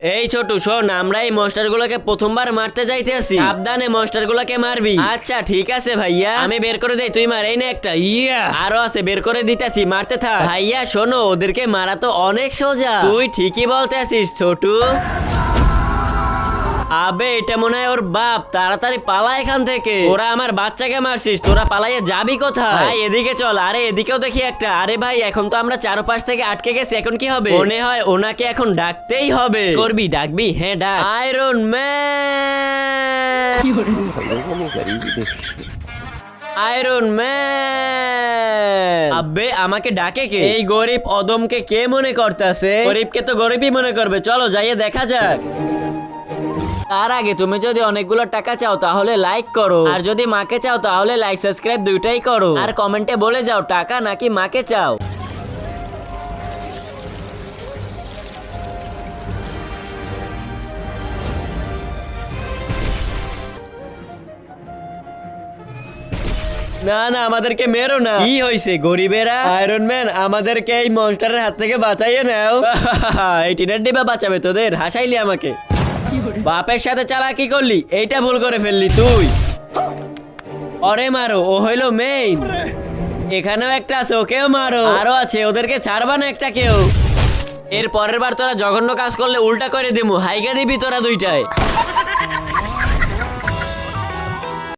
এই ছোট শোন, আমরা এই মনস্টার গুলোকে প্রথমবার মারতে যাইতে আছি, সাবধানে মনস্টার গুলোকে মারবি। আচ্ছা ঠিক আছে ভাইয়া, আমি বের করে দেই, তুই মার। এই না একটা, ইয়া আরো আছে, বের করে দিতেছি, মারতে থাক। ভাইয়া শোনো, ওদেরকে মারা তো অনেক সোজা। তুই ঠিকই বলতে আছিস ছোটু। আবে এটা মনে হয় ওর বাপ, তাড়াতাড়ি পালা এখান থেকে। ওরা আমার বাচ্চাকে মারছিস, তোরা পালাইয়ে যাবি কোথায়? ভাই এদিকে চল। আরে এদিকেও দেখি একটা। আরে ভাই এখন তো আমরা চারপাশ থেকে আটকে গেছি, এখন কি হবে? মনে হয় ওনাকে এখন ডাকতেই হবে। করবি, ডাকবি? হ্যাঁ ডাক। Iron man, iron man. আব্বে আমাকে ডাকে কে? এই গরিব অদমকে কে মনে করতেছে? গরিবকে তো গরিবই মনে করবে। চলো যাইয়ে দেখা যাক। তার আগে তুমি যদি অনেকগুলো টাকা চাও তাহলে লাইক করো, আর যদি মাকে চাও তাহলে লাইক সাবস্ক্রাইব দুইটাই করো, আর কমেন্টে বলে যাও টাকা নাকি মাকে চাও। না না, আমাদেরকে মেরো না। কি হয়েছে গরিবেরা? আয়রন ম্যান আমাদেরকে এই মনস্টারের হাত থেকে বাঁচাইয়ে নাও। এই টিনের ডিবা বাঁচাবে তোদের? হাসাইলি আমাকে। বাপের সাথে চালাকি করলি, এইটা ভুল করে ফেললি তুই। অরে মারো, ও হইলো মেইন। এখানেও একটা আছে, ওকেও মারো। আরো আছে, ওদেরকে ছাড়বা না একটা কেউ। এর পরের বার তোরা জঘন্য কাজ করলে উল্টা করে দিমু, হাইগা দিবি তোরা দুইটায়।